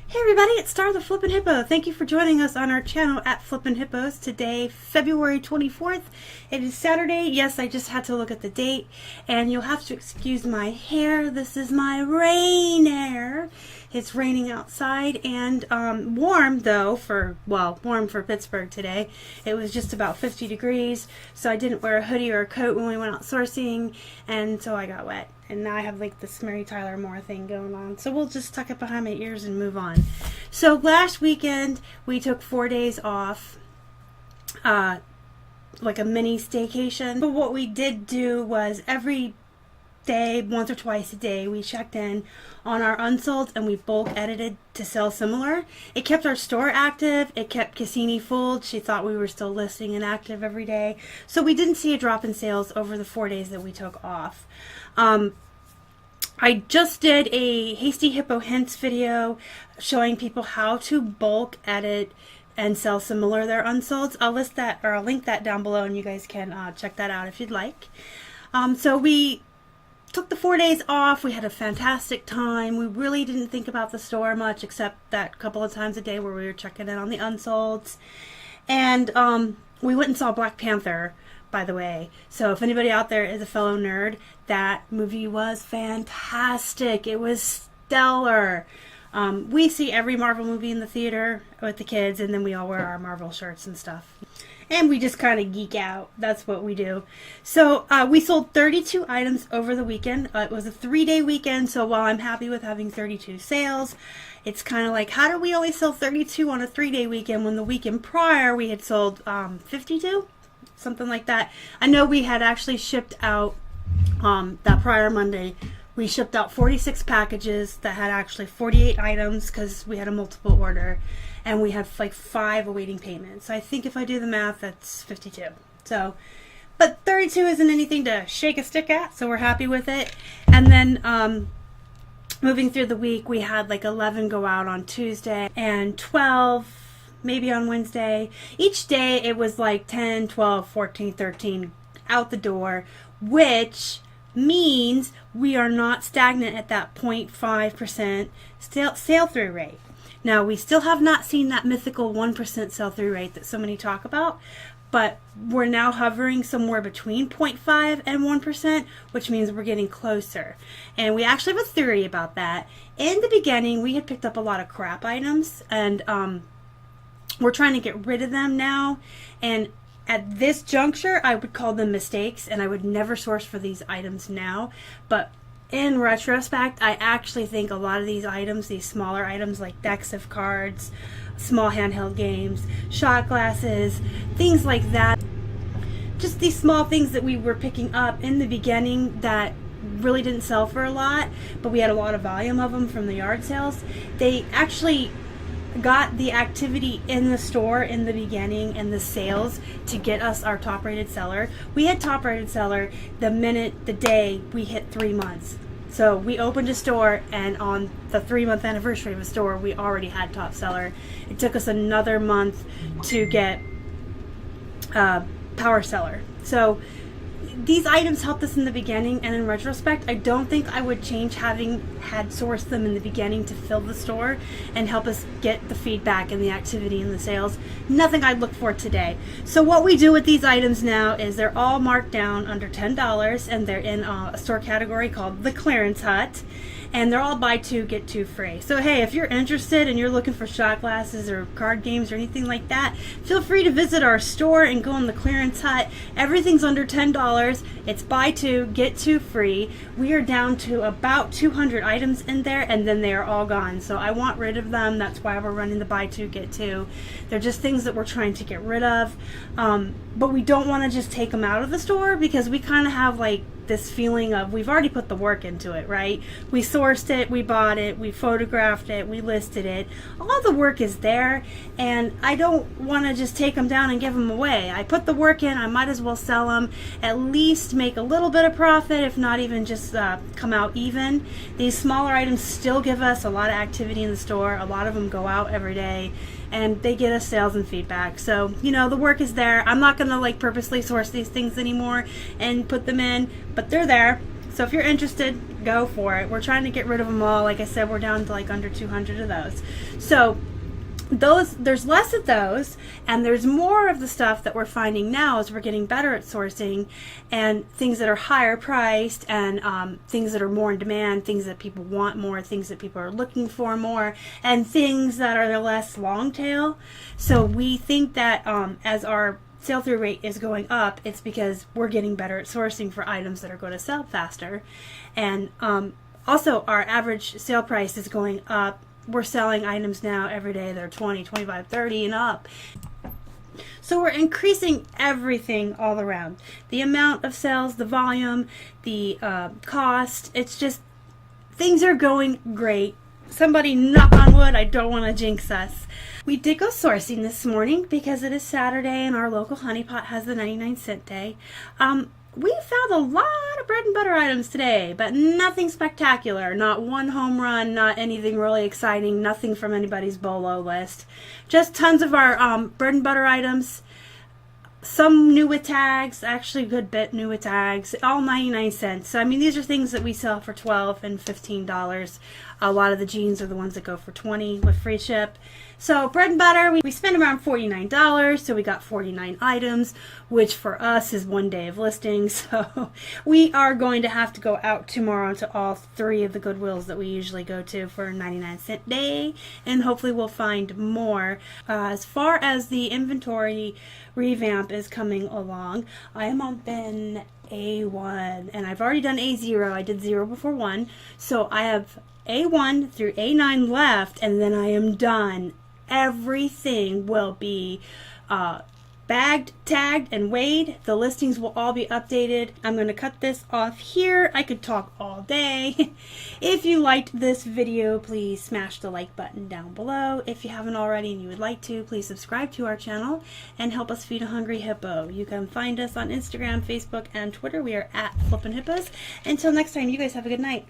Hey everybody, it's Star the Flippin' Hippo. Thank you for joining us on our channel at Flippin' Hippos. Today, February 24th. It is Saturday. Yes, I just had to look at the date. And you'll have to excuse my hair. This is my rain hair. It's raining outside and warm though warm for Pittsburgh today. It was just about 50 degrees. So I didn't wear a hoodie or a coat when we went out sourcing. And so I got wet. And now I have like this Mary Tyler Moore thing going on. So we'll just tuck it behind my ears and move on. So last weekend we took 4 days off, like a mini staycation. But what we did do was every day, once or twice a day, we checked in on our unsolds and we bulk edited to sell similar. It kept our store active. It kept Cassini full. She thought we were still listing and active every day. So we didn't see a drop in sales over the 4 days that we took off. I just did a Hasty Hippo Hints video showing people how to bulk edit and sell similar their unsolds. I'll list that, or I'll link that down below, and you guys can check that out if you'd like. So we took the 4 days off. We had a fantastic time. We really didn't think about the store much, except that couple of times a day where we were checking in on the unsolds. And we went and saw Black Panther, by the way. So if anybody out there is a fellow nerd, that movie was fantastic. It was stellar. We see every Marvel movie in the theater with the kids, and then we all wear our Marvel shirts and stuff. And we just kind of geek out. That's what we do. So we sold 32 items over the weekend. It was a 3-day weekend, so while I'm happy with having 32 sales, it's kind of like, how do we only sell 32 on a 3-day weekend when the weekend prior we had sold 52? Something like that. I know we had actually shipped out that prior Monday. We shipped out 46 packages that had actually 48 items because we had a multiple order, and we had like 5 awaiting payment. So I think if I do the math, that's 52. So, but 32 isn't anything to shake a stick at, so we're happy with it. And then moving through the week, we had like 11 go out on Tuesday and 12 maybe on Wednesday. Each day it was like 10, 12, 14, 13 out the door, which means we are not stagnant at that 0.5% sale-through rate. Now, we still have not seen that mythical 1% sell-through rate that so many talk about, but we're now hovering somewhere between 0.5 and 1%, which means we're getting closer. And we actually have a theory about that. In the beginning, we had picked up a lot of crap items, and we're trying to get rid of them now, and at this juncture I would call them mistakes, and I would never source for these items now. But in retrospect, I actually think a lot of these items, these smaller items like decks of cards, small handheld games, shot glasses, things like that, just these small things that we were picking up in the beginning that really didn't sell for a lot, but we had a lot of volume of them from the yard sales. They actually got the activity in the store in the beginning and the sales to get us our top rated seller. We had top rated seller the day we hit 3 months. So we opened a store, and on the 3-month anniversary of a store, we already had top seller. It took us another month to get power seller. So these items helped us in the beginning, and in retrospect, I don't think I would change having had sourced them in the beginning to fill the store and help us get the feedback and the activity and the sales. Nothing I'd look for today. So what we do with these items now is they're all marked down under $10, and they're in a store category called the Clearance Hut. And they're all buy 2, get 2 free. So hey, if you're interested and you're looking for shot glasses or card games or anything like that, feel free to visit our store and go on the Clearance Hut. Everything's under $10. It's buy 2, get 2 free. We are down to about 200 items in there, and then they are all gone. So I want rid of them. That's why we're running the buy 2, get 2. They're just things that we're trying to get rid of. But we don't want to just take them out of the store, because we kind of have like this feeling of we've already put the work into it, right? We sourced it, we bought it, we photographed it, we listed it. All the work is there, and I don't want to just take them down and give them away. I put the work in, I might as well sell them, at least make a little bit of profit, if not even just come out even. These smaller items still give us a lot of activity in the store. A lot of them go out every day, and they get us sales and feedback. So, you know, the work is there. I'm not going to like purposely source these things anymore and put them in, but they're there. So if you're interested, go for it. We're trying to get rid of them all. Like I said, we're down to like under 200 of those. So there's less of those, and there's more of the stuff that we're finding now as we're getting better at sourcing, and things that are higher priced, and things that are more in demand, things that people want more, things that people are looking for more, and things that are less long tail. So we think that as our sale through rate is going up, it's because we're getting better at sourcing for items that are going to sell faster. And also our average sale price is going up. We're selling items now every day that are 20, 25, 30 and up. So we're increasing everything all around. The amount of sales, the volume, the cost. It's just, things are going great. Somebody knock on wood, I don't want to jinx us. We did go sourcing this morning because it is Saturday and our local honey pot has the 99-cent day. We found a lot of bread and butter items today, but nothing spectacular. Not one home run, not anything really exciting, nothing from anybody's BOLO list. Just tons of our bread and butter items. Some new with tags, actually a good bit new with tags, all 99 cents. So, I mean, these are things that we sell for $12 and $15. A lot of the jeans are the ones that go for $20 with free ship. So bread and butter, we spent around $49, so we got 49 items, which for us is one day of listings. So we are going to have to go out tomorrow to all 3 of the Goodwills that we usually go to for a 99-cent day, and hopefully we'll find more. As far as the inventory revamp is coming along, I am on bin A1, and I've already done A0. I did 0 before 1, so I have A1 through A9 left, and then I am done. Everything will be bagged, tagged, and weighed. The listings will all be updated. I'm going to cut this off here. I could talk all day. If you liked this video, please smash the like button down below. If you haven't already and you would like to, please subscribe to our channel and help us feed a hungry hippo. You can find us on Instagram, Facebook, and Twitter. We are at Flippin Hippos. Until next time, you guys have a good night.